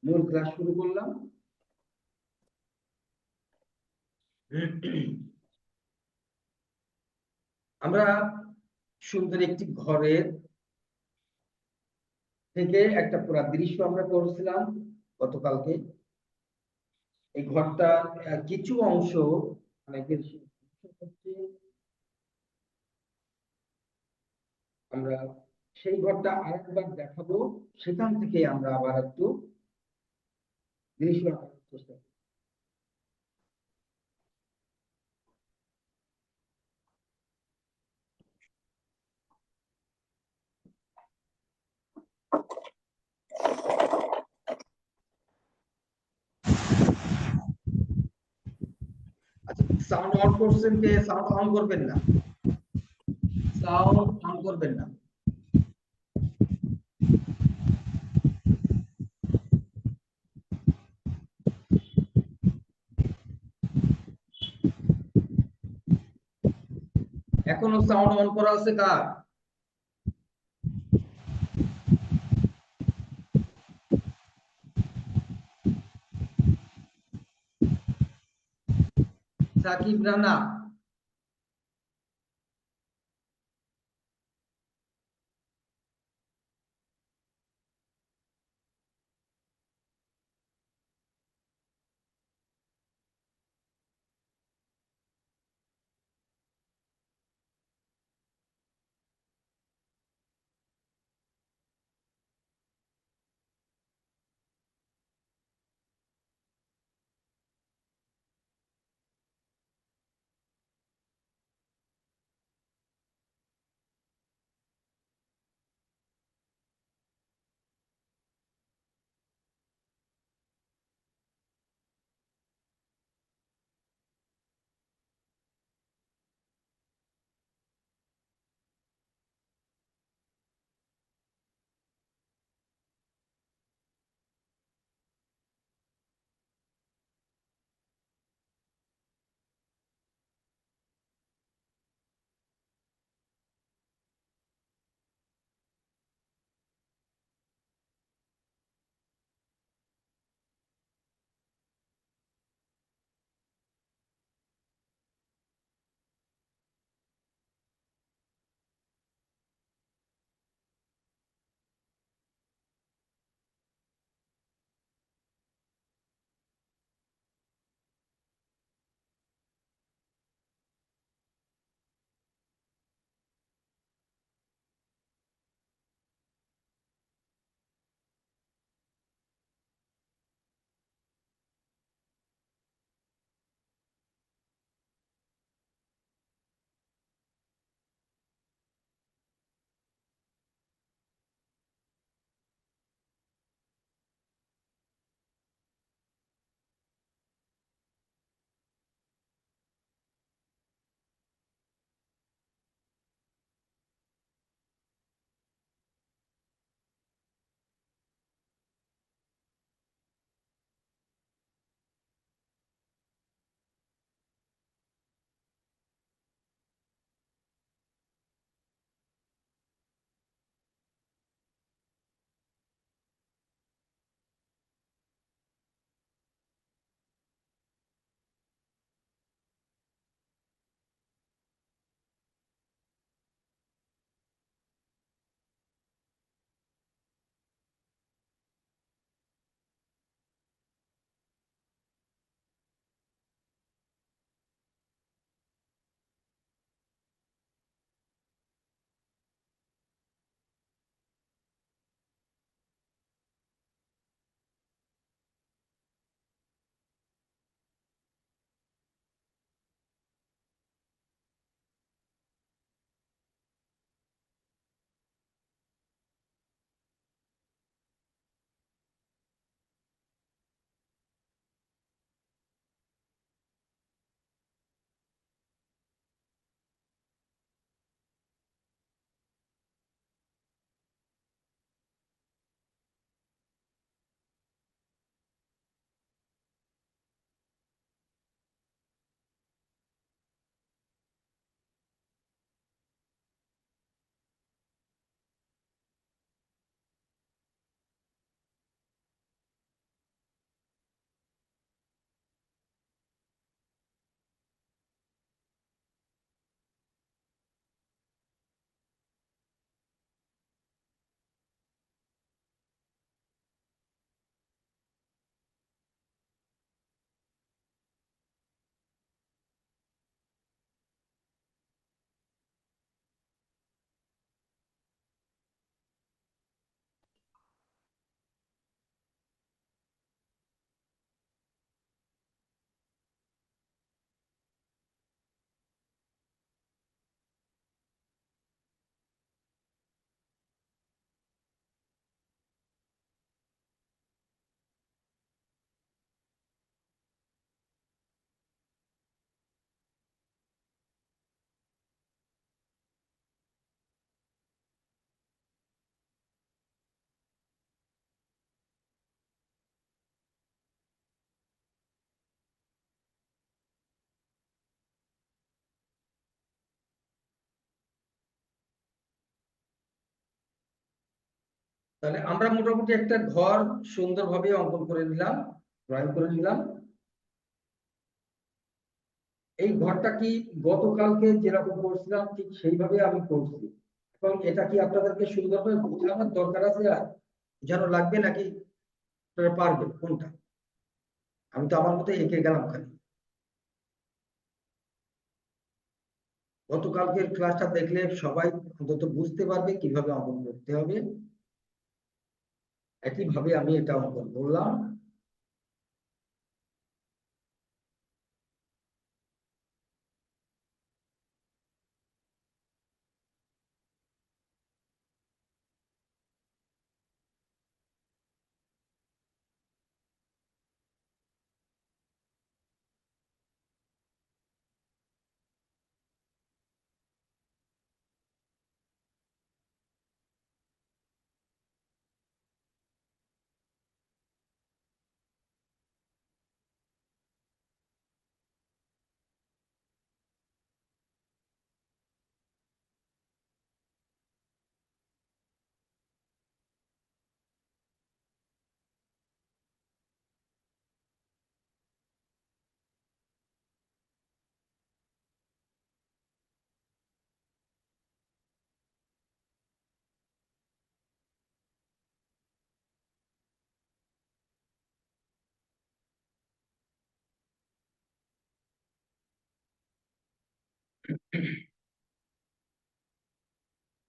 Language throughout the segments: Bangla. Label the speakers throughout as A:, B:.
A: মূল ক্লাস শুরু করলাম। আমরা সুন্দর একটি ঘরের থেকে একটা পুরা দৃশ্য আমরা করেছিলাম গতকালকে। এই ঘরটা কিছু অংশ মানে আমরা সেই ঘরটা আরেকবার দেখাবো, সেখান থেকে আমরা আবার একটু দৃশ্য আঁকার চেষ্টা করব। আচ্ছা, সাউন্ড অন করছেন কে? সাউন্ড অন করবেন না, সাউন্ড অন করবেন না। এখনো সাউন্ড অন করা আছে কার? সাকিব রানা। তাহলে আমরা মোটামুটি একটা ঘর সুন্দরভাবে অঙ্কন করে নিলাম, ড্রয়িং করে নিলাম। এই ঘরটা কি গতকালকে যেরকম করছিলাম ঠিক সেইভাবে আমি করছি, এবং এটা কি আপনাদেরকে সুন্দরভাবে বোঝানোর দরকার আছে, আর বোঝানো লাগবে নাকি আপনারা পারবেন কোনটা? আমি তো আমার মতো এঁকে গেলাম খালি। গতকালকের ক্লাসটা দেখলে সবাই অন্তত বুঝতে পারবে কিভাবে অঙ্কন করতে হবে। একইভাবে আমি এটা অঙ্কন করলাম।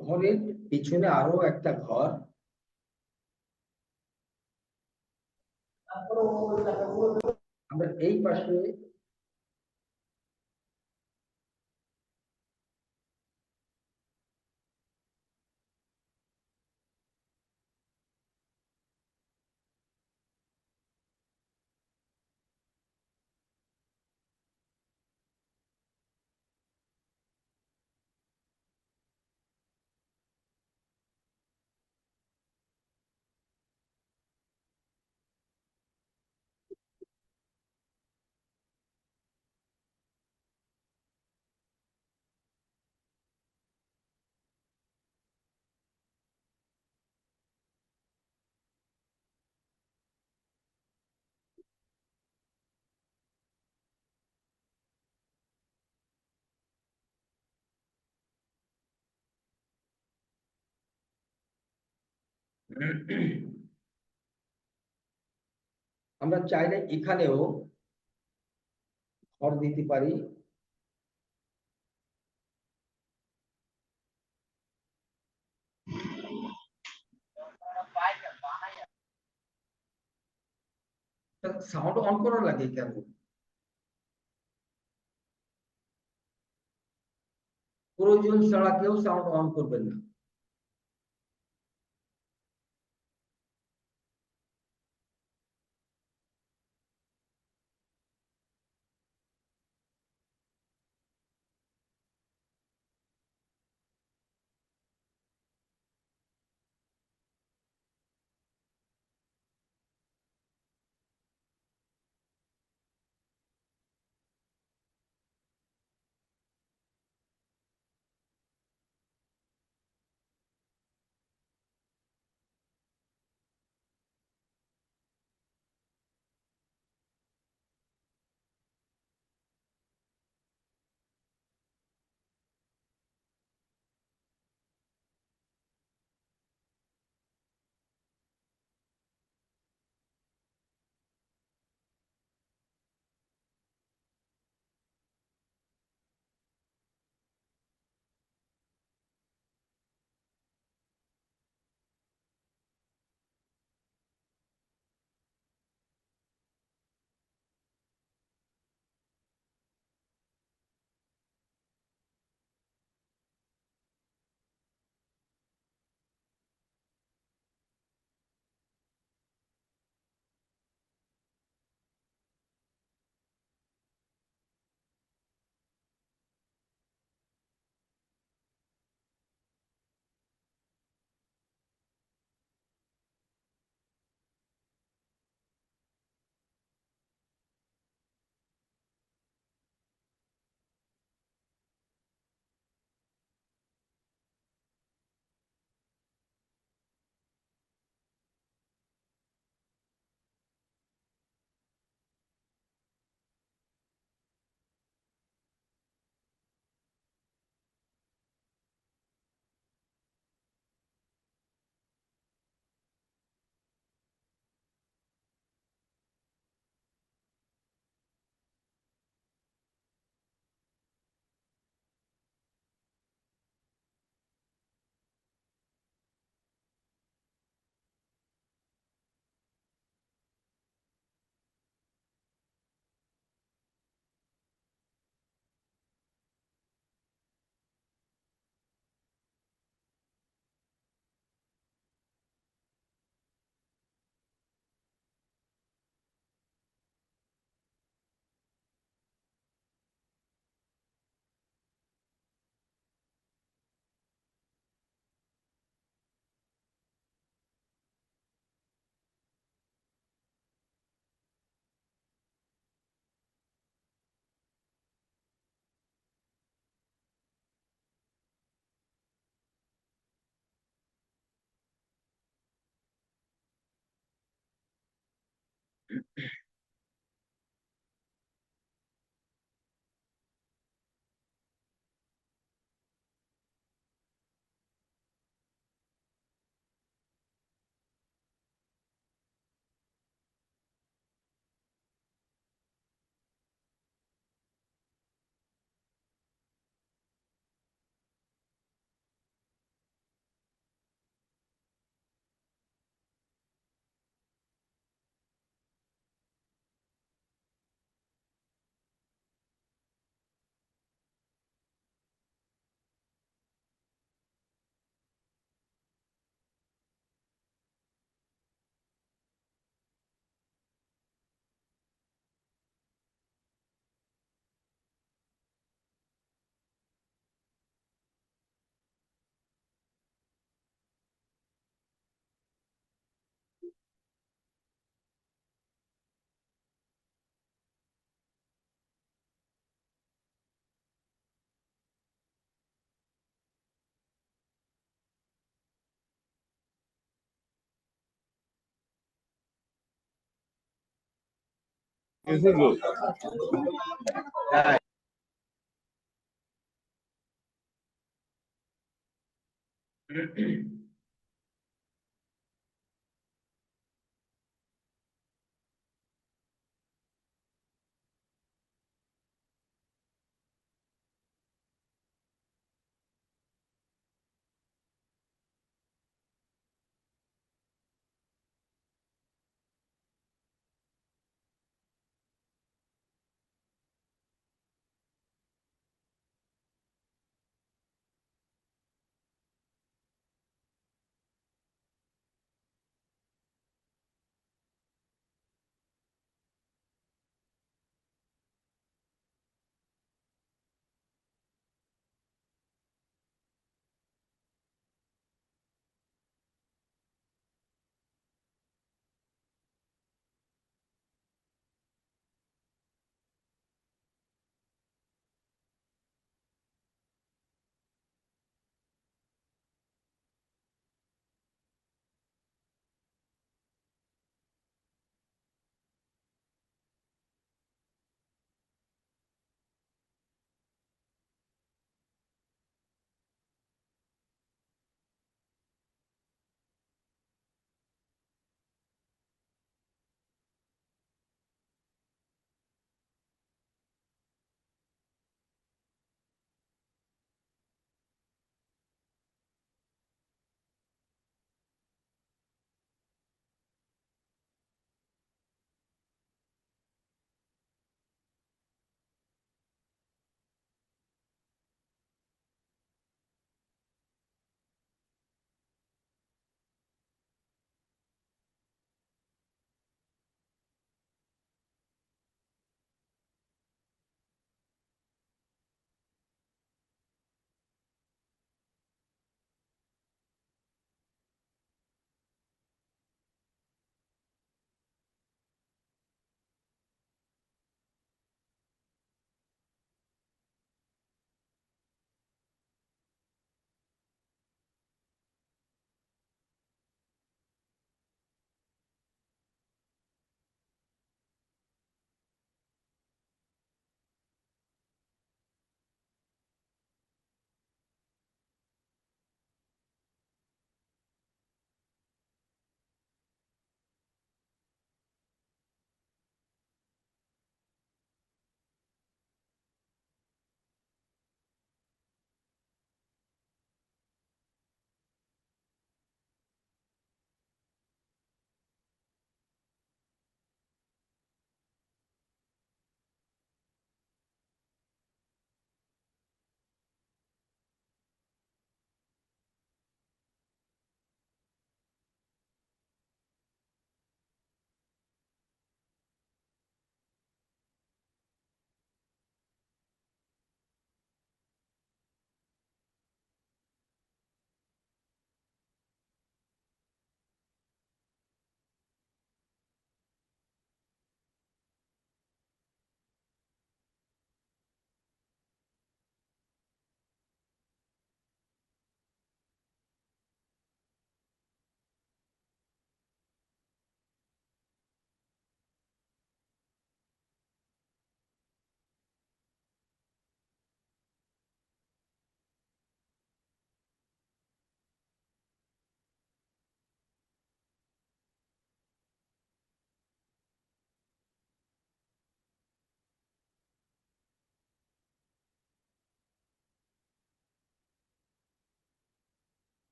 A: ঘরের পিছনে আরো একটা ঘর, আমরা এই পাশে আমরা চাইলে এখানেও ঘর দিতে পারি। সাউন্ড অন করা লাগে কেন? প্রয়োজন ছাড়া কেউ সাউন্ড অন করবেন না।
B: This is good.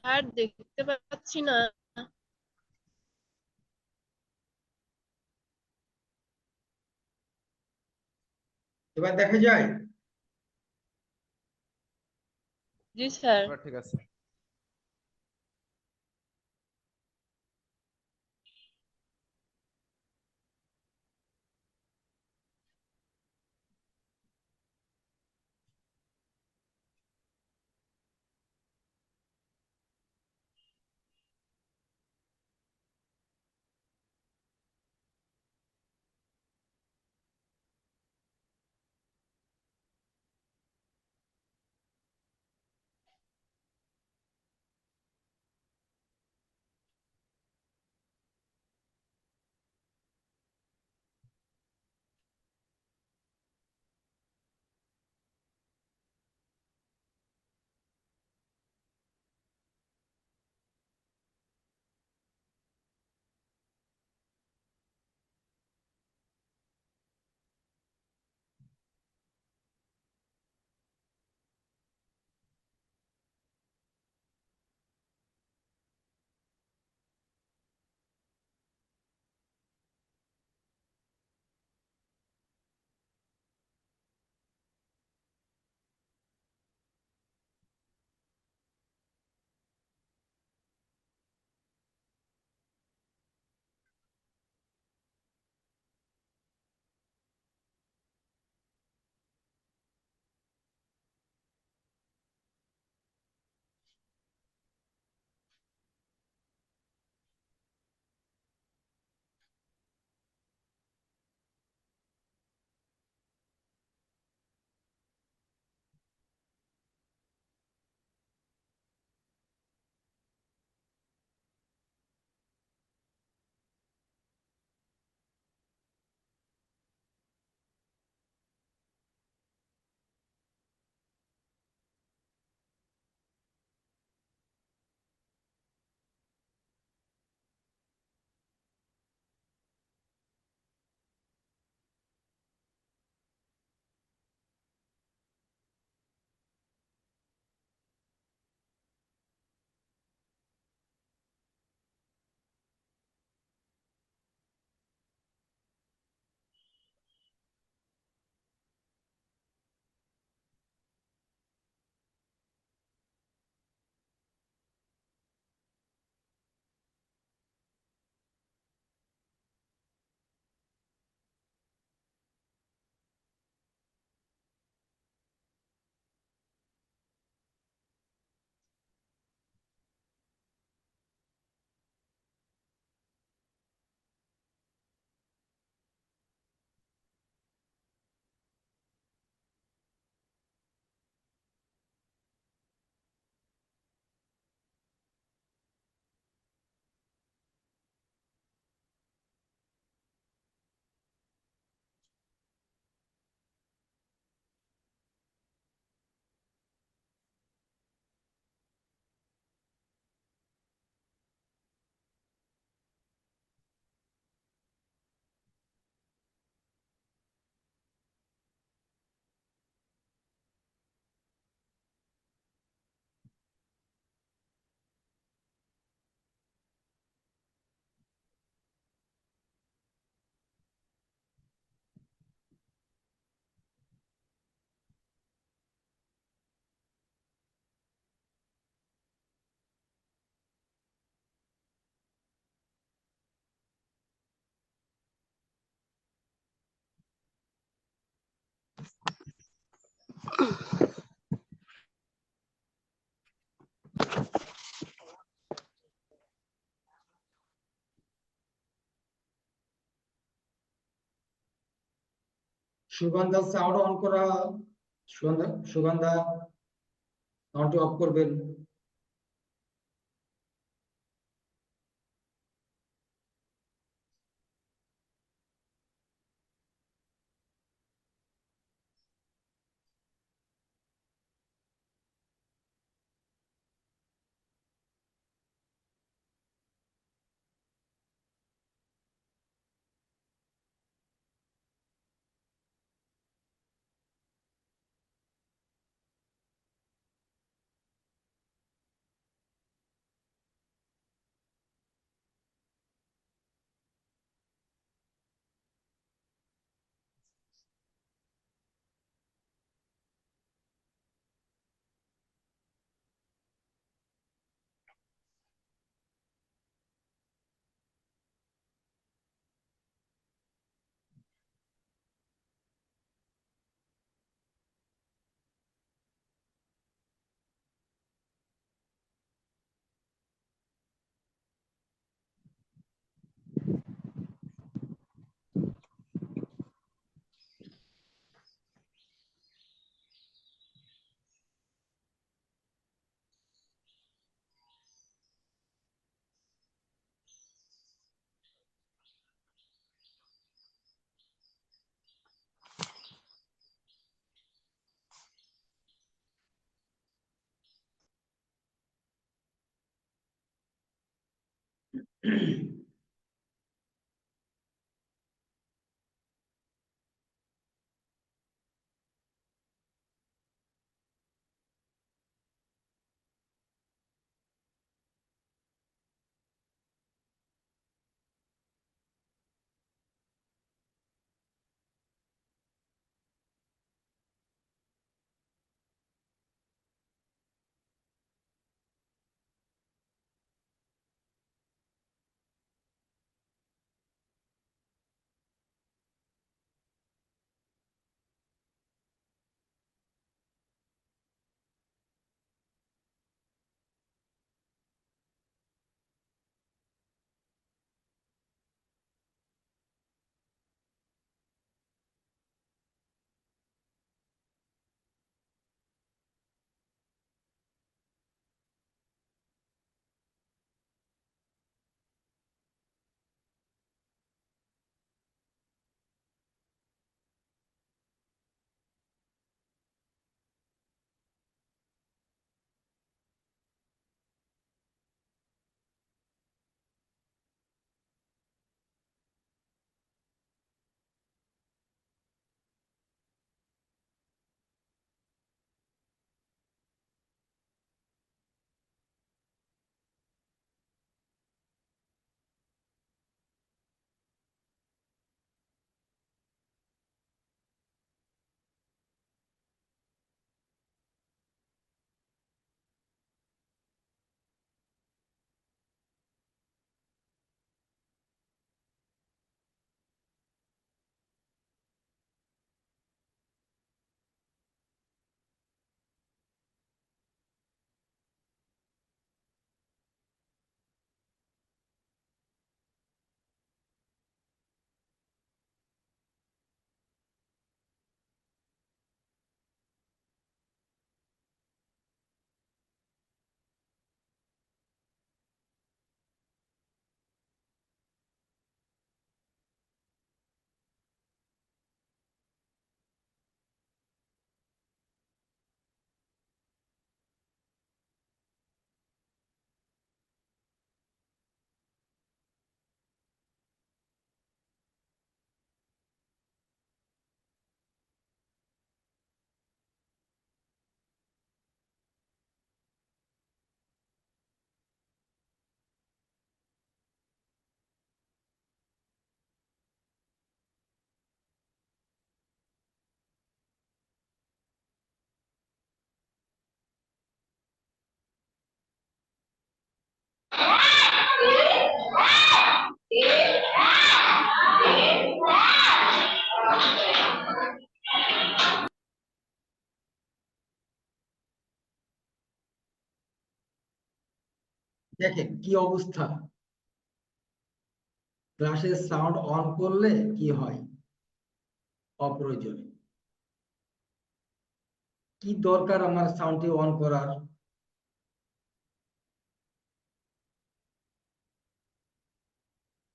B: স্যার দেখতে পাচ্ছি না।
A: এবার দেখা যায়?
B: জি স্যার।
C: এবার ঠিক আছে।
A: সুগন্ধা সাউন্ড অন করা। সুগন্ধা, সুগন্ধা সাউন্ডটি অফ করবেন। দেখেন কি অবস্থা, ক্লাসের সাউন্ড অন করলে কি হয় অপ্রয়োজনে। কি দরকার আমার সাউন্ডটি অন করার?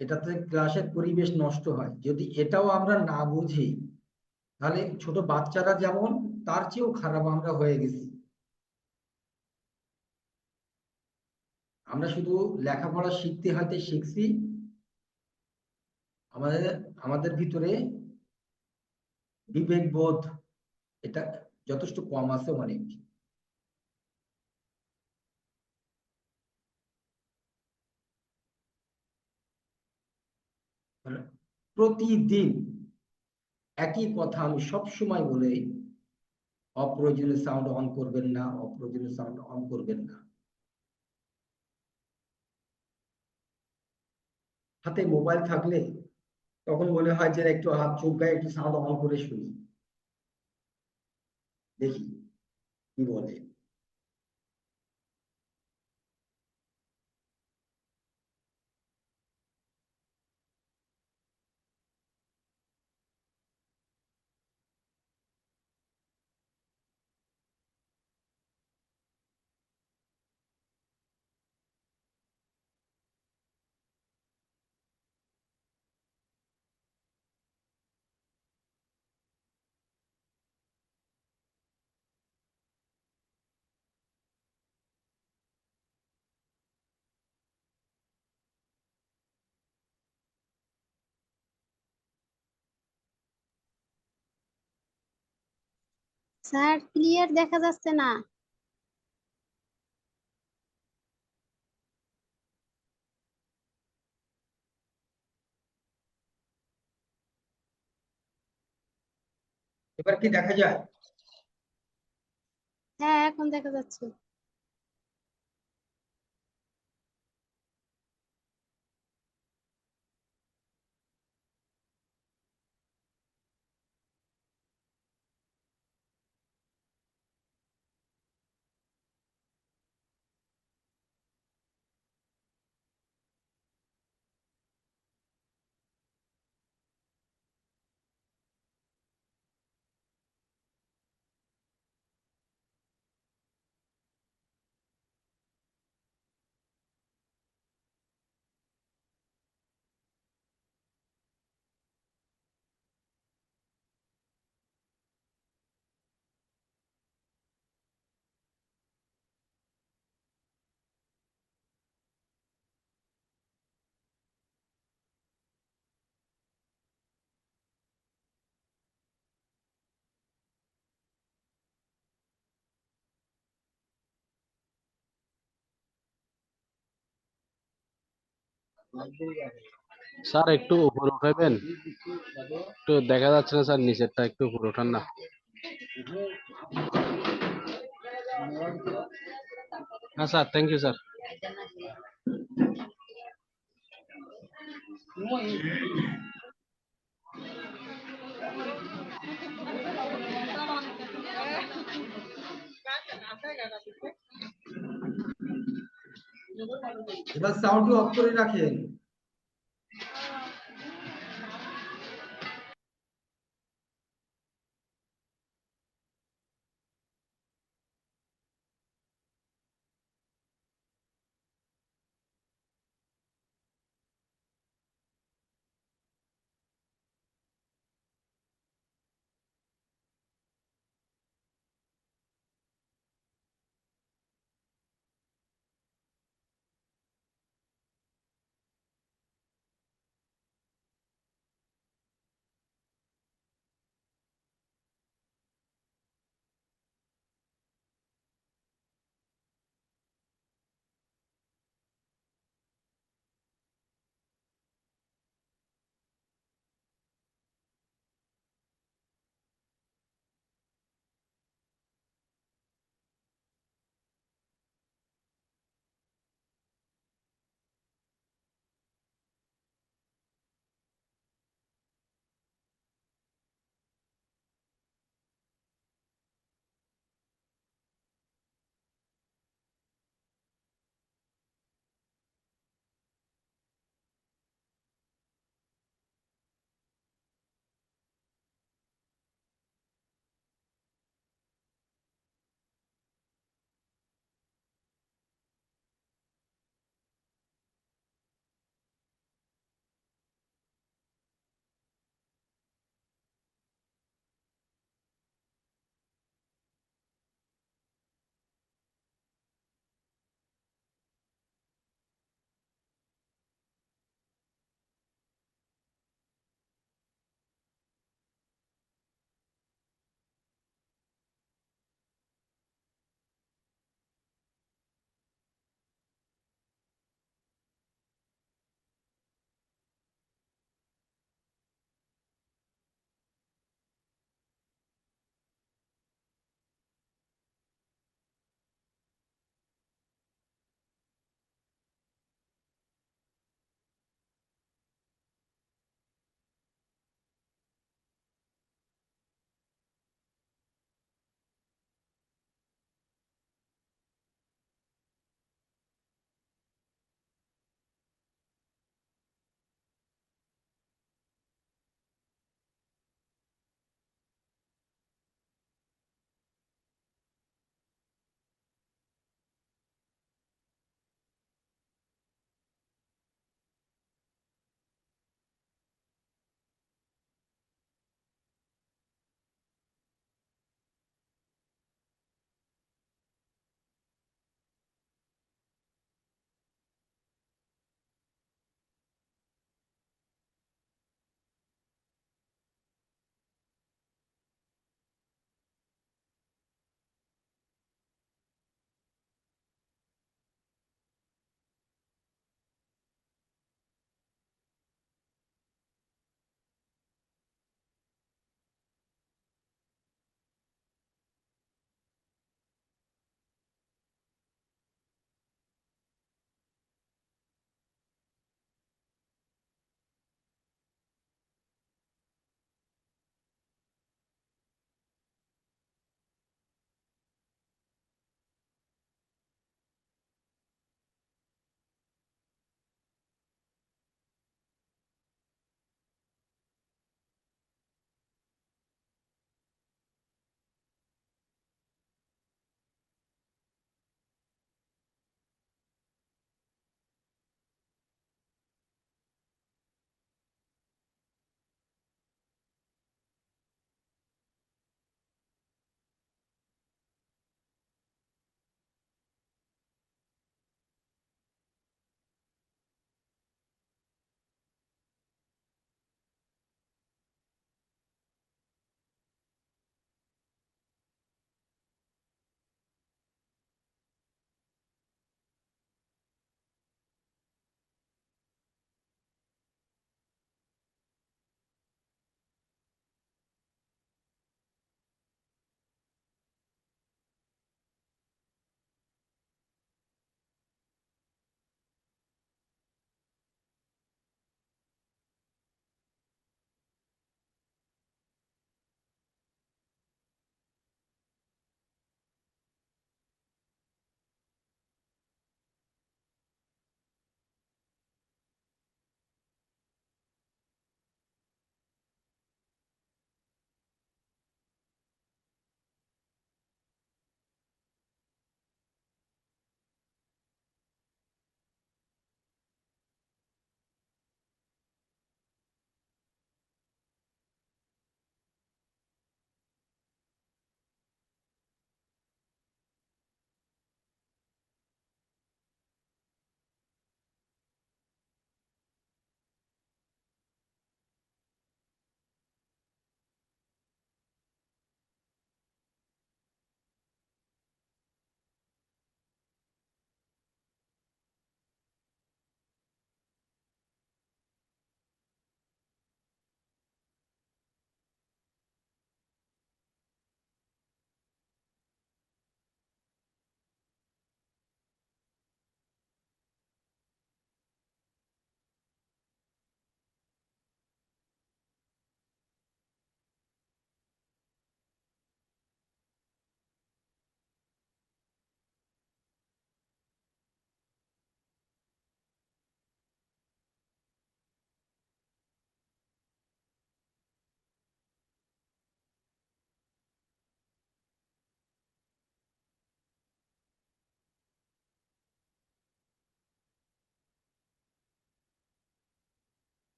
A: এটাতে ক্লাসের পরিবেশ নষ্ট হয়। যদি এটাও আমরা না বুঝি, তাহলে ছোট বাচ্চারা যেমন, তার চেয়েও খারাপ আমরা হয়ে গেছি। আমরা শুধু লেখাপড়া শিখতে হয়তো শিখছি, আমাদের আমাদের ভিতরে বিবেক বোধ এটা যথেষ্ট কম আছে অনেক। মানে প্রতিদিন একই কথা আমি সব সময় বলে, অপ্রয়োজনীয় সাউন্ড অন করবেন না, অপ্রয়োজনীয় সাউন্ড অন করবেন না। হাতে মোবাইল থাকলে তখন মনে হয় যে একটু হাত চোখ গায়ে একটু সাউন্ড অন করে শুনি, দেখি কি বলে।
C: স্যার, ক্লিয়ার দেখা যাচ্ছে না।
A: এবার কি দেখা যায়?
C: হ্যাঁ, এখন দেখা যাচ্ছে।
D: স্যার একটু উপরে উঠাবেন, একটু দেখা যাচ্ছে না স্যার, নিচেরটা একটু উপরে উঠান না। হ্যাঁ স্যার, থ্যাংক ইউ স্যার।
A: এবার সাউন্ডটি অফ করে রাখেন।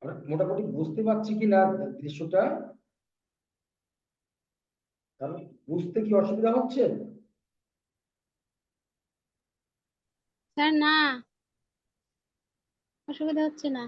A: আমরা মোটামুটি বুঝতে পারছি কি না দৃশ্যটা? কারণ বুঝতে কি অসুবিধা হচ্ছে?
C: স্যার না, অসুবিধা হচ্ছে না।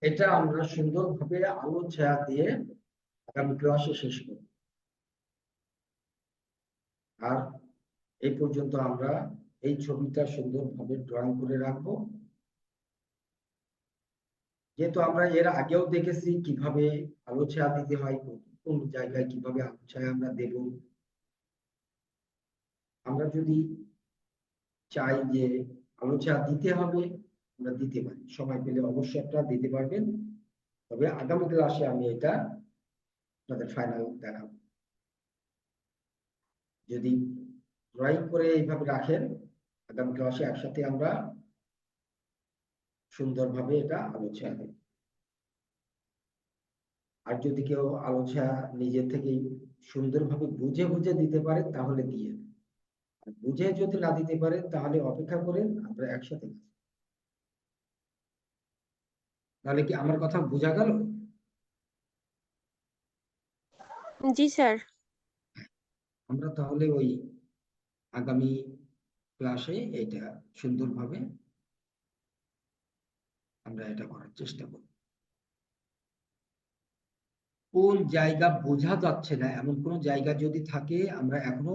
A: এটা আমরা সুন্দরভাবে আলো ছায়া দিয়ে আগামী ক্লাসে শেষ করব। আর এই পর্যন্ত আমরা এই ছবিটা সুন্দরভাবে ড্রয়িং করে রাখবো। যেহেতু আমরা এর আগেও দেখেছি কিভাবে আলো ছায়া দিতে হয়, কোন জায়গায় কিভাবে আলো ছায়া আমরা দেব। আমরা যদি চাই যে আলো ছায়া দিতে হবে, আমরা দিতে পারি। সময় পেলে অবশ্যই আপনারা দিতে পারবেন। তবে আগামী ক্লাসে আমি এটা আপনাদের ফাইনাল দেখাবো। যদি ড্রয়িং করে এইভাবে রাখেন, আগামী ক্লাসে একসাথে আমরা সুন্দরভাবে এটা আলো ছায়া দেব। আর যদি কেউ আলো ছায়া নিজে থেকেই সুন্দরভাবে বুঝে বুঝে দিতে পারে তাহলে দিয়ে, আর বুঝে যদি না দিতে পারে তাহলে অপেক্ষা করেন, আমরা একসাথে কাজ। তাহলে কি আমার কথা বোঝা গেল?
E: জি স্যার।
A: আমরা তাহলে ওই আগামী ক্লাসে এটা সুন্দরভাবে আমরা এটা করার চেষ্টা করব। কোন জায়গা বোঝা যাচ্ছে না এমন কোন জায়গা যদি থাকে আমরা এখনো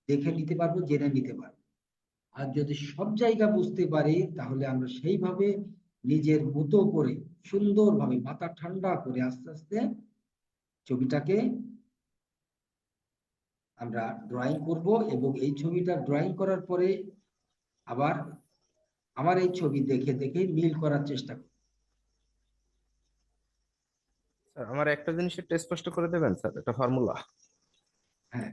A: দেখে নিতে পারবো, জেনে নিতে পারবো। আর যদি সব জায়গা বুঝতে পারি তাহলে আমরা সেইভাবে নিজের মতো করে সুন্দরভাবে মাথা ঠান্ডা করে আস্তে আস্তে ছবিটাকে আমরা ড্রয়িং করব। এবং এই ছবিটা ড্রয়িং করার পরে আবার আমার এই ছবি দেখে দেখে মিল করার চেষ্টা করব।
F: স্যার আমার একটা জিনিস একটু স্পষ্ট করে দেবেন স্যার, একটা ফর্মুলা।
A: হ্যাঁ,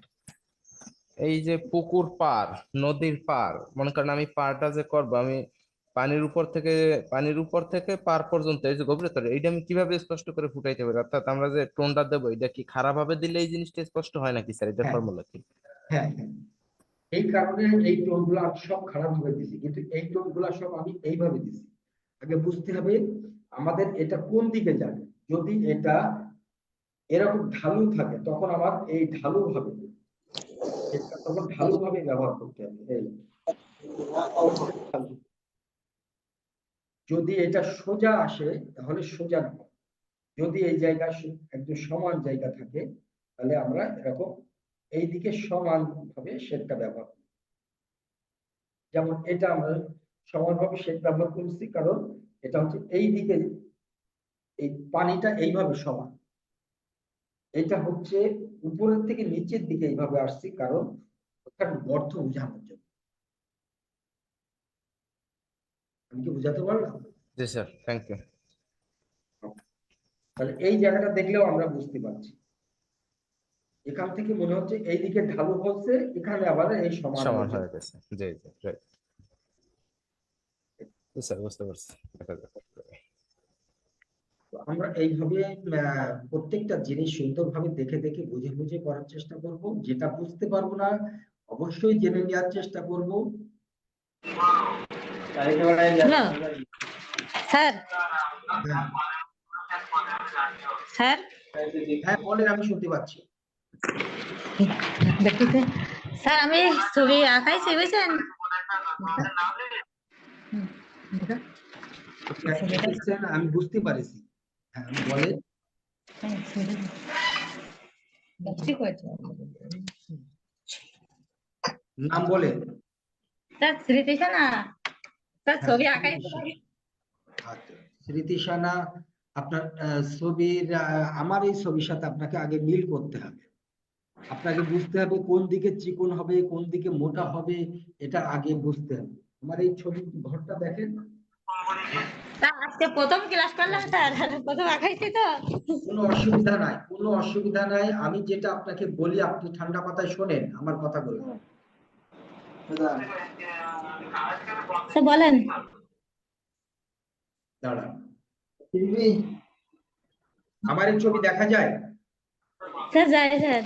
F: এই যে পুকুর পার, নদীর পার, মনে করেন আমি পারটা যে করবো, আমি পানির উপর থেকে পার পর্যন্ত এই যে গভীরতা, এইটা আমি কিভাবে স্পষ্ট করে ফুটাইতে পারি? অর্থাৎ আমরা যে টোনটা দেবো এটা কি খারাপ ভাবে দিলে এই জিনিসটা স্পষ্ট হয় নাকি স্যার? এটা
A: হ্যাঁ,
F: ফর্মুলা কি?
A: হ্যাঁ, হ্যাঁ। এই কারণে এই টোনগুলো আমি সব খারাপ ভাবে দিছি, কিন্তু এই টোনগুলো সব আমি এইভাবে দিছি। আগে বুঝতে হবে আমাদের এটা কোন দিকে যাবে। যদি এটা এরকম ঢালু থাকে তখন আমার এই ঢালু ভাবে, এটা তখন ঢালু ভাবে ব্যবহার করতে হবে। এই ঢালু। যদি এটা সোজা আসে তাহলে সোজা না, যদি এই জায়গা একদম সমান জায়গা থাকে তাহলে আমরা এরকম এই দিকে সমান ভাবে শেডটা ব্যবহার করি। যেমন এটা আমরা সমানভাবে শেড ব্যবহার করছি, কারণ এটা হচ্ছে এই দিকে, এই পানিটা এইভাবে সমান। এটা হচ্ছে উপরের থেকে নিচের দিকে এইভাবে আসছি, কারণ ওখানে গর্ত বোঝানোর জন্য। আমি কি বুঝাতে পারলাম?
F: জি স্যার, থ্যাংক ইউ।
A: তাহলে এই জায়গাটা দেখলেও আমরা বুঝতে পারছি। এখান থেকে মনে হচ্ছে এইদিকে ঢালু হচ্ছে, এখানে আবার এই সমান
F: সমান
A: হচ্ছে।
F: হয়ে গেছে, জি জি রাইট। স্যার বুঝতে পারছি, দেখা যাক।
A: তো আমরা এইভাবে প্রত্যেকটা জিনিস সুন্দরভাবে দেখে দেখে বুঝে বুঝে করার চেষ্টা করব। যেটা বুঝতে পারবো না অবশ্যই জেনে নেওয়ার চেষ্টা করব।
G: Hello sir.
A: হ্যাঁ,
G: স্যার
A: হ্যাঁ বলেন, আমি শুনতে পাচ্ছি।
G: দেখতেছে স্যার, আমি ছবি আঁকাইছি বুঝছেন।
A: practice করছেন, আমি বুঝতে পারিছি। হ্যাঁ, আমি বলেন। নাম বলেন।
G: স্যার স্মৃতিশা না স্যার,
A: হ্যাঁ,
G: ছবি আঁকাইছি।
A: আচ্ছা, স্মৃতিশানা। আপনার ছবির আমার এই ছবির সাথে আপনাকে আগে মিল করতে হবে। আপনাকে বুঝতে হবে কোন দিকে চিকন হবে, কোন দিকে মোটা হবে, এটা আগে বুঝতে হবে। আমার এই ছবি ঘরটা দেখেন।
G: স্যার আজকে প্রথম ক্লাস করলাম স্যার, প্রথম আঁকাইছি তো।
A: কোনো অসুবিধা নাই, কোনো অসুবিধা নাই। আমি যেটা আপনাকে বলি আপনি ঠান্ডা মাথায় শোনেন আমার কথাগুলো।
G: স্যার বলেন।
A: দাঁড়ান, আমার এই ছবি দেখা যায়?
G: স্যার যাই স্যার।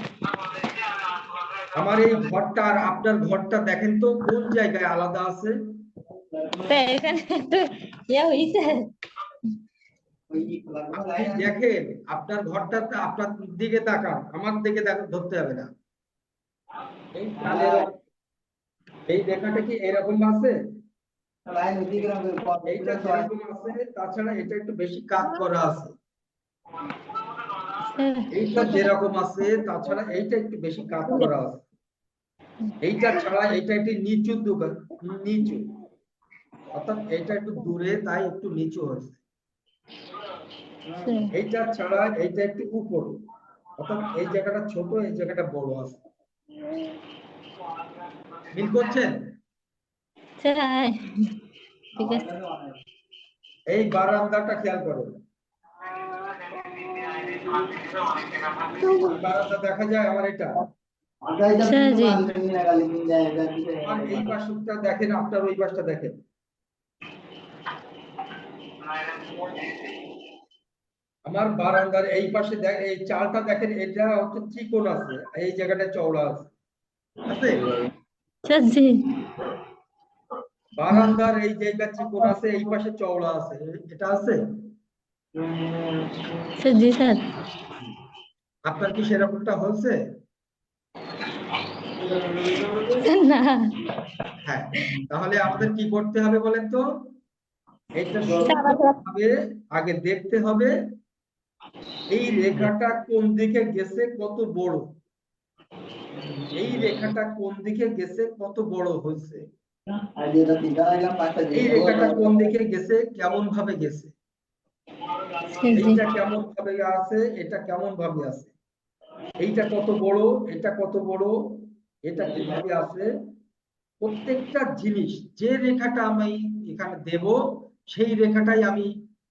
A: আমার এই ঘরটা আর আপনার ঘরটা দেখেন তো কোন জায়গায় আলাদা আছে?
G: স্যার এখানে একটু হয়েছে।
A: আপনি দেখেন আপনার ঘরটা, আপনার দিকে তাকান, আমার দিকে ধরতে হবে না। এই এই রেখাটা কি এরকম আছে? এইটা যেরকম আছে, তাছাড়া এটা একটু বেশি কাজ করা আছে। এইটা যেরকম আছে, তাছাড়া এইটা একটু বেশি কাজ করা আছে। এইটা ছাড়া এইটা একটু নিচু নিচু, অর্থাৎ এইটা একটু দূরে, তাই একটু নিচু হয়েছে। এইটা ছাড়া এইটা একটু উপরে, অর্থাৎ এই জায়গাটা ছোট, এই জায়গাটা বড় আছে। মিল করছেন?
G: স্যার ঠিক আছে।
A: এই বারান্দাটা খেয়াল করুন, বারান্দা দেখা যায় আমার এটা।
G: স্যার জি।
A: আর এই পাশটা দেখেন, আপনার ওই পাশটা দেখেন। আমার বারান্দার এই পাশে এই চালটা দেখেন, এটা হচ্ছে চিকন আছে, এই জায়গাটা চওড়া আছে। আছে?
G: স্যার জি।
A: বারান্দার এই জায়গা চিকন আছে, এই পাশে চওড়া আছে, এটা আছে?
G: স্যার জি স্যার।
A: আপনার কি সেরকমটা হচ্ছে?
G: না।
A: হ্যাঁ, তাহলে আমাদের কি করতে হবে বলেন তো? এটা সুন্দরভাবে আগে দেখতে হবে এই রেখাটা কোন দিকে গেছে, কত বড়। এই রেখাটা কোন দিকে গেছে, কত বড় হয়েছে। এই রেখাটা কোন দিকে গেছে, কেমন ভাবে গেছে, এইটা কেমন ভাবে আছে, এটা কেমন ভাবে আছে, এইটা কত বড়, এটা কত বড়, এটা কিভাবে আছে। প্রত্যেকটা জিনিস যে রেখাটা আমি এখানে দেব, সেই রেখাটাই আমি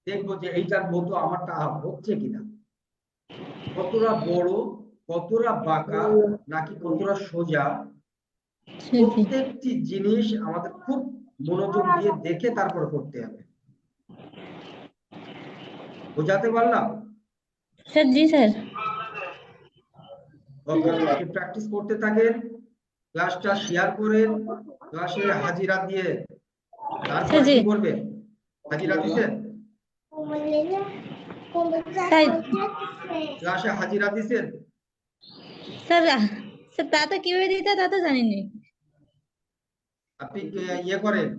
A: দেখবো যে এইটার মতো আমারটা হচ্ছে কিনা, কতটা বড়, কতটা বাঁকা, নাকি কতটা সোজা। প্রত্যেকটি জিনিস আমাদের খুব মনোযোগ দিয়ে দেখে তারপর করতে হবে। বোঝাতে পারলাম?
G: স্যার জি স্যার।
A: ওকে, আপনি প্র্যাকটিস করতে থাকেন, ক্লাসটা শেয়ার করেন, ক্লাসে হাজিরা দিয়ে তারপর কি করবেন? হাজিরা দিছেন? ক্লাসে হাজিরা দিছেন?
G: স্যার স্যার তা তো কিভাবে দিতে তা তো জানিনি।
A: আপনি ইয়ে করেন,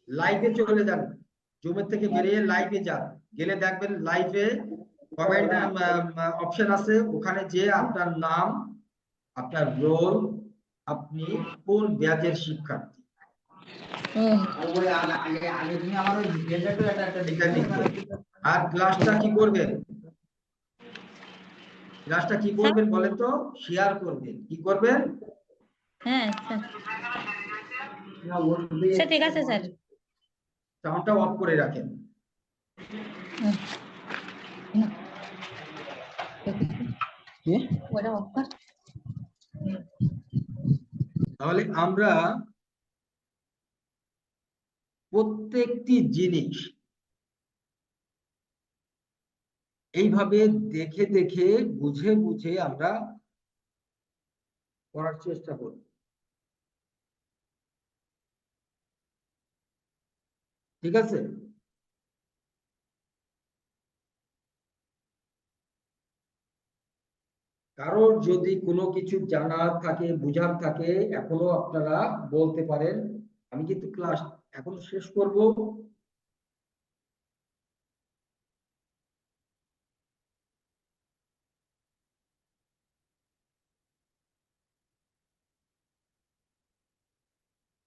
A: লাইভে চলে যান, জুমের থেকে বেরিয়ে লাইভে যান, গেলে দেখবেন লাইভে কমেন্ট অপশন আছে, ওখানে যে আপনার নাম, আপনার রোল, আপনি কোন ব্যাচের শিক্ষার্থী, এটা লিখবেন। আর ক্লাসটা কি করবেন? ক্লাসটা কি করবেন বলেন তো? শেয়ার করবেন। কি করবেন?
G: হ্যাঁ স্যার। স্যার ঠিক আছে স্যার।
A: সাউন্ডটা অফ করে রাখেন।
G: ওটা off কর।
A: তাহলে আমরা প্রত্যেকটি জিনিস এইভাবে দেখে দেখে বুঝে বুঝে আমরা করার চেষ্টা করব। ঠিক আছে? কারোর যদি কোনো কিছু জানার থাকে, বুঝার থাকে, এখনো আপনারা বলতে পারেন। আমি কিন্তু ক্লাস এখন শেষ করব।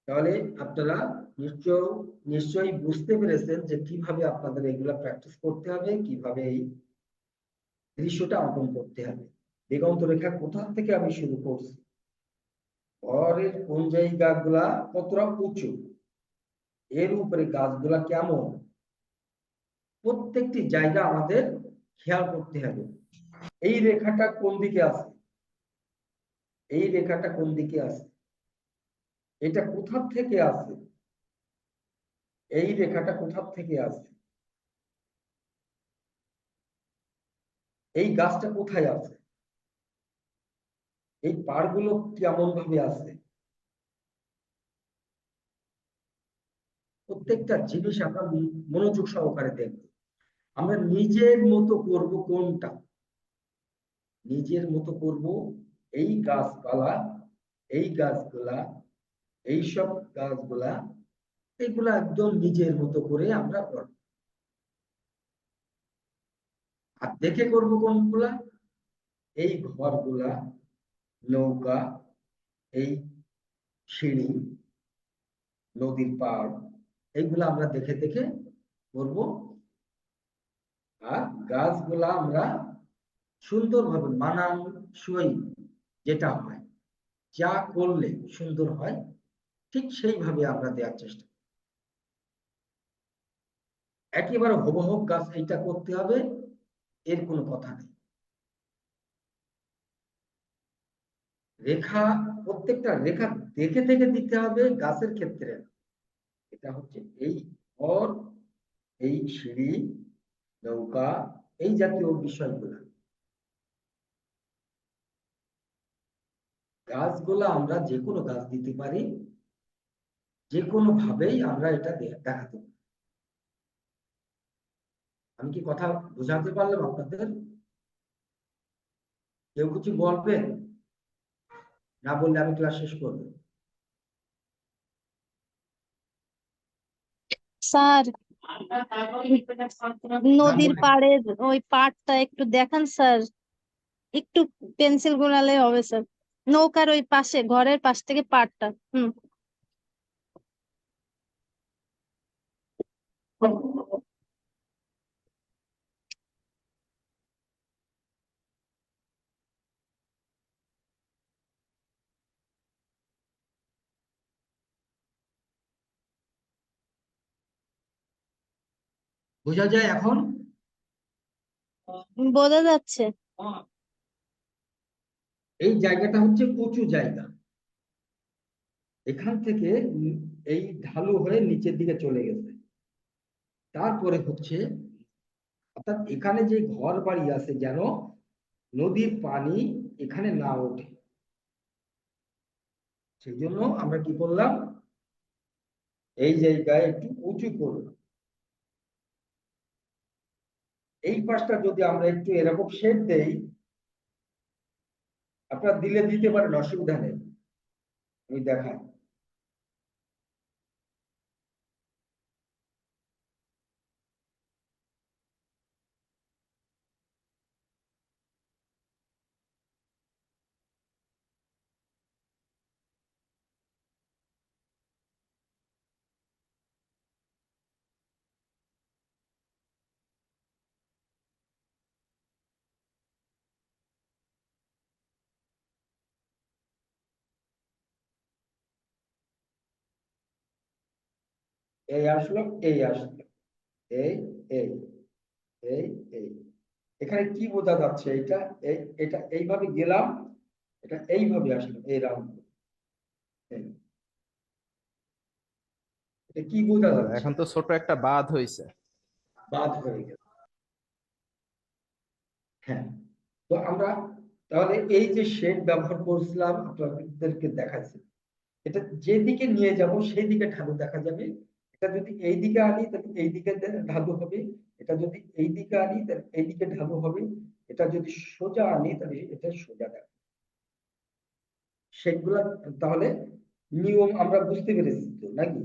A: তাহলে আপনারা নিশ্চয়ই বুঝতে পেরেছেন যে কিভাবে আপনাদের এগুলা প্র্যাকটিস করতে হবে, কিভাবে এই দৃশ্যটা অঙ্কন করতে হবে। দিগন্ত রেখা কোথা থেকে আমি শুরু করছি, ঘরের কোন জায়গাগুলা কতটা উঁচু, এর উপরে গাছগুলা কেমন, প্রত্যেকটি জায়গা আমাদের খেয়াল করতে হবে। এই রেখাটা কোন দিকে আছে, এই রেখাটা কোন দিকে আছে, এটা কোথা থেকে আছে, এই রেখাটা কোথা থেকে আছে, এই গাছটা কোথায় আছে, এই পাড়গুলো কেমন ভাবে আছে, প্রত্যেকটা জিনিস আমরা মনোযোগ সহকারে দেখব। আমরা নিজের মতো করব কোনটা, নিজের মতো করব এই গাছপালা, এই গাছগুলা, এইসব গাছগুলা, এগুলা একদম নিজের মতো করে আমরা করব। আর দেখে করব কোনগুলা, এই ঘরগুলা, নৌকা, এই সিঁড়ি, নদীর পাড়, এইগুলা আমরা দেখে দেখে করব। আর গাছগুলা আমরা সুন্দরভাবে মানানসই যেটা হয়, যা করলে সুন্দর হয়, ঠিক সেইভাবে আমরা দেওয়ার চেষ্টা। একেবারে হুবহু গাছ এইটা করতে হবে এর কোনো কথা নেই। রেখা, প্রত্যেকটা রেখা দেখে দেখে দিতে হবে, গাছের ক্ষেত্রে এটা হচ্ছে এই ঘর, এই সিঁড়ি, নৌকা, এই জাতীয় বিষয়গুলা। গাছগুলা আমরা যে কোনো গাছ দিতে পারি, যে কোনো ভাবেই আমরা এটা দেখাতে পারি। আমি কি কথা বোঝাতে পারলাম আপনাদের? কেউ কিছু বলবেন? না বললে আমি ক্লাস শেষ করবো।
H: স্যার,
A: নাম
H: নদীর
A: বলেন।
H: পাড়ের ওই পাড়টা একটু দেখান স্যার, একটু পেন্সিল ঘোরালে হবে স্যার। নৌকার ওই পাশে, ঘরের পাশ থেকে পাড়টা।
A: বোঝা যায় এখন?
H: বোঝা যাচ্ছে।
A: এই জায়গাটা হচ্ছে উঁচু জায়গা, এখান থেকে এই ঢালু হয়ে নিচের দিকে চলে গেছে। তারপরে হচ্ছে, অর্থাৎ এখানে যে ঘর বাড়ি আছে যেন নদীর পানি এখানে না ওঠে, সেই জন্য আমরা কি করলাম, এই জায়গায় একটু উঁচু করলাম। এই পাশটা যদি আমরা একটু এরকম শেড দেই, আপনারা দিলে দিতে পারেন, অসুবিধা নেই, আমি দেখাই। এই আসলো, এই আসলো, এই এই এই এই এখানে কি বোঝা যাচ্ছে? এটা এইভাবে গেলাম, এটা এইভাবে আসলো, এই রাউন্ড। এটা কি বোঝা যাচ্ছে?
F: এখন তো ছোট একটা বাঁধ হয়েছে।
A: বাদ হয়ে গেল। হ্যাঁ, তো আমরা তাহলে এই যে শেড ব্যবহার করছিলাম আপনাদেরকে দেখাচ্ছি, এটা যেদিকে নিয়ে যাব সেই দিকে ঢালু দেখা যাবে। এটা যদি এই দিকে আনি তাহলে এই দিকে ঢালু হবে, এটা যদি এই দিকে আনি তাহলে এই দিকে ঢালু হবে, এটা যদি সোজা আনি তাহলে এটা সোজা দেখাবে। সেগুলা তাহলে নিয়ম আমরা বুঝতে পেরেছি তো নাকি?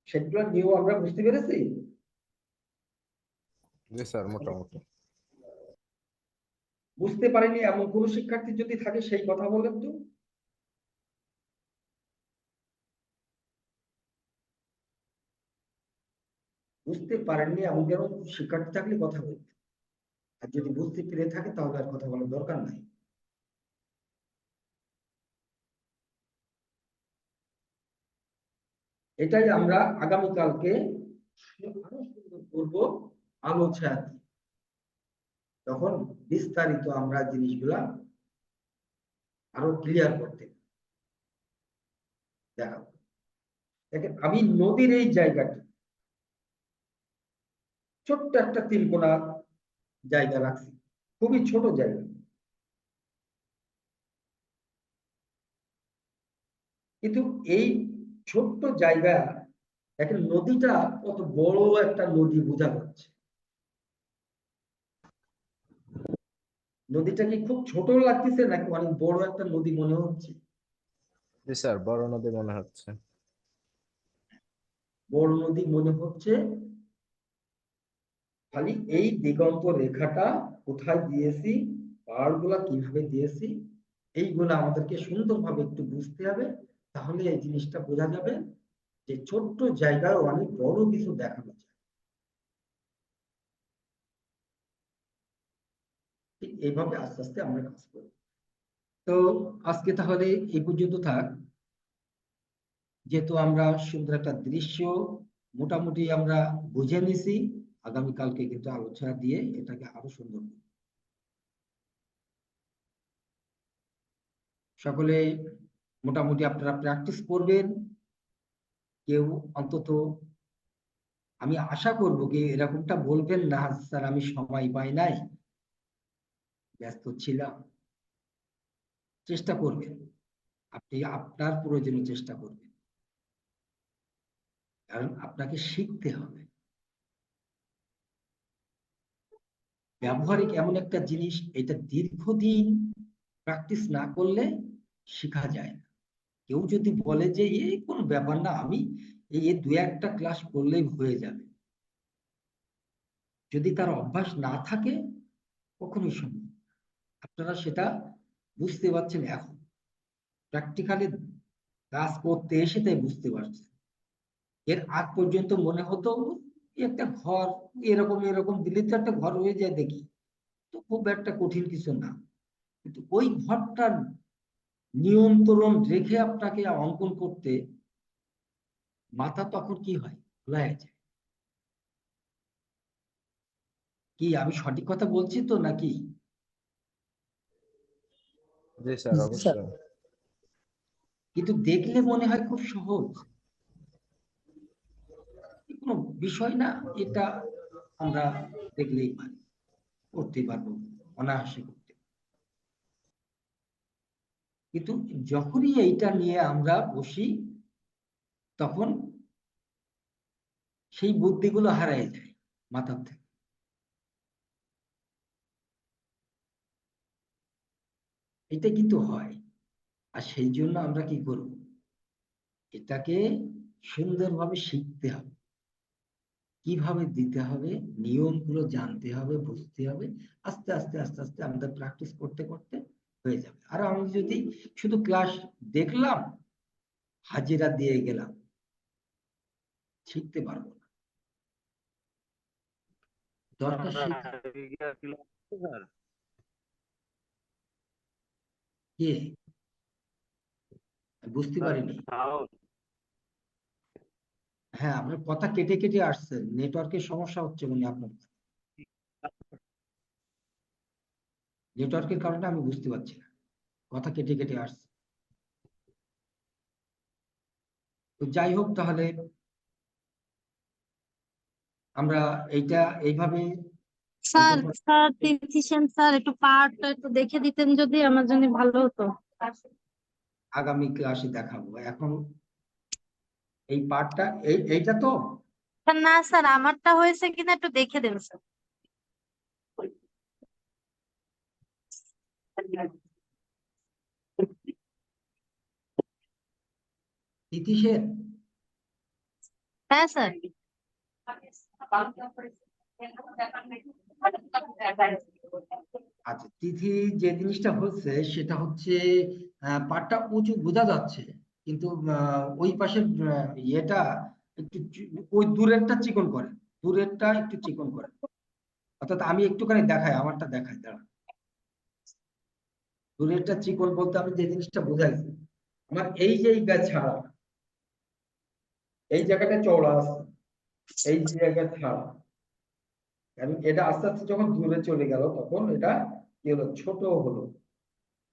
A: সেগুলো নিয়ম আমরা বুঝতে পেরেছি।
F: জি স্যার, মোটামুটি।
A: বুঝতে পারেনি এমন কোন শিক্ষার্থী যদি থাকে সেই কথা বলেন তো। বুঝতে পারেননি এমন যেন শিক্ষার্থী থাকলে কথা বলতে, আর যদি বুঝতে পেরে থাকে তাহলে আর কথা বলার দরকার নাই। এটাই আমরা আগামীকালকে আরো সুন্দর করবো আলোচনা দিয়ে। তখন বিস্তারিত আমরা জিনিসগুলা আরো ক্লিয়ার করতে দেখাবো। দেখেন আমি নদীর এই জায়গাটি ছোট্ট একটা তিনকোনা জায়গা রাখছি, খুবই ছোট জায়গা, কিন্তু এই ছোট্ট জায়গা দেখেন নদীটা কত বড় একটা নদী বোঝা যাচ্ছে। নদীটা কি খুব ছোট লাগতেছে নাকি অনেক বড় একটা নদী মনে হচ্ছে?
F: জি স্যার, বড় নদী মনে হচ্ছে।
A: বড় নদী মনে হচ্ছে। খালি এই দিগন্ত রেখাটা কোথায় দিয়েছি, পাহাড়গুলা কিভাবে দিয়েছি, এইগুলা আমাদেরকে সুন্দরভাবে একটু বুঝতে হবে। তাহলে এই জিনিসটা বোঝা যাবে যে ছোট্ট জায়গায় অনেক বড় কিছু দেখানো যায়। ঠিক এইভাবে আস্তে আস্তে আমরা কাজ করি। তো আজকে তাহলে এই পর্যন্ত থাক। যেহেতু আমরা সুন্দর একটা দৃশ্য মোটামুটি আমরা বুঝে নিছি, আগামীকালকে কিন্তু আলোচনা দিয়ে এটাকে আরো সুন্দর করব। সকলে মোটামুটি আপনারা প্র্যাকটিস করবেন। কেউ অন্তত, আমি আশা করব কি এরকমটা বলবেন না, স্যার আমি সময় পাই নাই, ব্যস্ত ছিলাম। চেষ্টা করবেন, আপনি আপনার প্রয়োজনে চেষ্টা করবেন, কারণ আপনাকে শিখতে হবে। ব্যবহারিক এমন একটা জিনিস, এটা দীর্ঘদিন প্র্যাকটিস না করলে শেখা যায় না। কেউ যদি বলে যে এই কোনো ব্যাপার না, আমি এই দু একটা ক্লাস করলেই হয়ে যাবে, যদি তার অভ্যাস না থাকে কখনোই সম্ভব। আপনারা সেটা বুঝতে পারছেন এখন, প্র্যাকটিক্যালি কাজ করতে এসে তাই বুঝতে পারছেন। এর আগ পর্যন্ত মনে হতো একটা ঘর এরকম এরকম দিলে তো একটা ঘর হয়ে যায় দেখি, তো খুব একটা কঠিন কিছু না। কিন্তু ওই ঘরটার নিয়ন্ত্রণ রেখে আপনাকে অঙ্কন করতে মাথা তখন কি হয়, ঘোলায় যায়। কি আমি সঠিক কথা বলছি তো নাকি?
F: জি স্যার, অবশ্যই।
A: কিন্তু দেখলে মনে হয় খুব সহজ, কোনো বিষয় না, এটা আমরা দেখলেই পারি, করতে পারবো, অনায়াসে করতে। কিন্তু যখনই এইটা নিয়ে আমরা বসি তখন সেই বুদ্ধিগুলো হারায় যায় মাথার থেকে। এটা কিন্তু হয়। আর সেই জন্য আমরা কি করব, এটাকে সুন্দরভাবে শিখতে হবে, কিভাবে দিতে হবে, নিয়মগুলো জানতে হবে, বুঝতে হবে। আস্তে আস্তে আস্তে আস্তে আমাদের প্র্যাকটিস করতে করতে হয়ে যাবে। আর আমি যদি শুধু ক্লাস দেখলাম, হাজিরা দিয়ে গেলাম, শিখতে পারবো না। দরকার শিখা। কে? বুঝতে পারিনি। হ্যাঁ, আপনার কথা কেটে কেটে আসছে, নেটওয়ার্কের সমস্যা হচ্ছে মনে হয় আপনার। নেটওয়ার্কের কারণে আমি বুঝতে পারছি না, কথা কেটে কেটে আসছে। তো যাই হোক, তাহলে আমরা এইটা এইভাবে
H: স্যার স্যার তিথি সেন স্যার, একটু পার্টটা একটু দেখে দিতেন যদি আমার জন্য ভালো হতো।
A: আগামী ক্লাসে দেখাবো। এখন এই পার্টটা এইটা তো
H: স্যার না স্যার, আমারটা হয়েছে কিনা একটু দেখে দেন স্যার।
A: তিথি সেন।
H: হ্যাঁ স্যার।
A: আচ্ছা, তিথি যে জিনিসটা হচ্ছে সেটা হচ্ছে পাটটা উঁচু বোঝা যাচ্ছে, কিন্তু ওই পাশের ইয়েটা একটু ওই দূরেরটা চিকন করে, দূরেরটা একটু চিকন করে। অর্থাৎ আমি একটুখানি দেখাই, আমারটা দেখাই, দাঁড়া। দূরেরটা চিকন বলতে আমি যে জিনিসটা বোঝাইছি, আমার এই যে ছাড়া, এই জায়গাটা চওড়া আছে, এই জায়গা ছাড়া, কারণ এটা আস্তে আস্তে যখন দূরে চলে গেল তখন এটা কি হলো, ছোট হলো,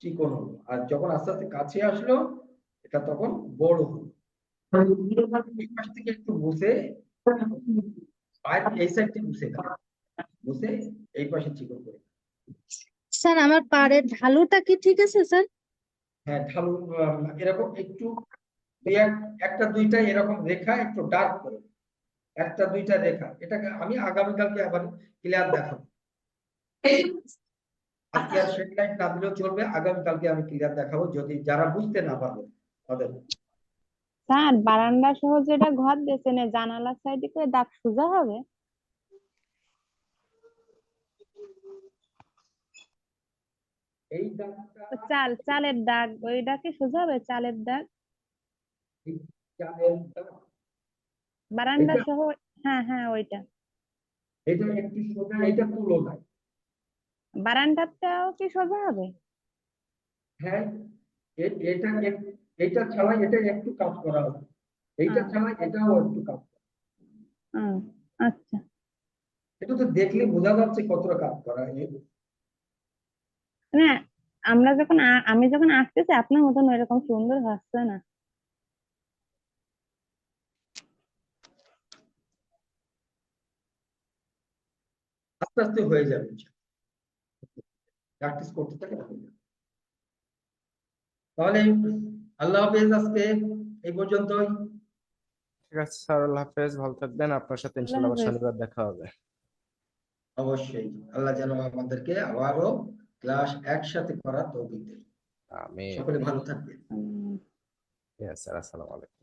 A: চিকন হলো। আর যখন আস্তে আস্তে কাছে আসলো এটা তখন বড় হলো। এই পাশ থেকে একটু বসে, এই সাইড থেকে বসে বসে এই পাশে চিকন করে।
H: স্যার আমার পাড়ের ঢালুটা কি ঠিক আছে স্যার?
A: হ্যাঁ, ঢালু এরকম একটু একটা দুইটা এরকম রেখা একটু ডার্ক করে, একটা দুইটা রেখা, এটাকে আমি আগামীকালকে আবার ক্লিয়ার দেখাবো। আজকে আর শেড লাইট না দিলেও চলবে, আগামীকালকে আমি ক্লিয়ার দেখাবো, যদি যারা বুঝতে না পারবে তাদের।
I: স্যার বারান্দা সহ যেটা ঘর দিয়েছেন জানালার সাইডে করে দাগ সোজা হবে?
A: এই দাগটা,
I: চালের দাগ ওইটা কি সোজা হবে? চালের দাগ
A: এই চালের দাগ,
I: বারান্দা
A: এটা
I: সহ? হ্যাঁ হ্যাঁ ওইটা।
A: এটা একটু সোজা, এটা তুলনায়।
I: বারান্দাটাও কি সোজা হবে?
A: হ্যাঁ, এটা এটা ছাড়া এটা একটু কাজ করা হবে, এইটা
I: হ্যাঁ।
A: ছাড়া এটাও একটু কাজ করা।
I: হুম, আচ্ছা।
A: এটা তো দেখলে বোঝা যাচ্ছে কতটা কাজ করা।
I: হ্যাঁ, আমি যখন আসতেছি আপনার মতন এরকম সুন্দর হচ্ছে না।
A: আস্তে আস্তে হয়ে যাবে, প্র্যাকটিস করতে থাকে হয়ে যাবে। তাহলে আল্লাহ হাফেজ, আজকে এই পর্যন্তই।
F: ঠিক আছে স্যার, আল্লাহ হাফেজ, ভালো থাকবেন। আপনার সাথে
I: আল্লাহ
F: ইনশাল্লাহ আবার
I: হাফেজ।
F: শনিবার দেখা হবে।
A: অবশ্যই আল্লাহ যেন আমাদেরকে আবারও ক্লাস একসাথে করার তৌফিক দেয়।
F: আমি
A: সকলে ভালো থাকবেন।
I: হুম।
F: স্যার, আসসালামু আলাইকুম।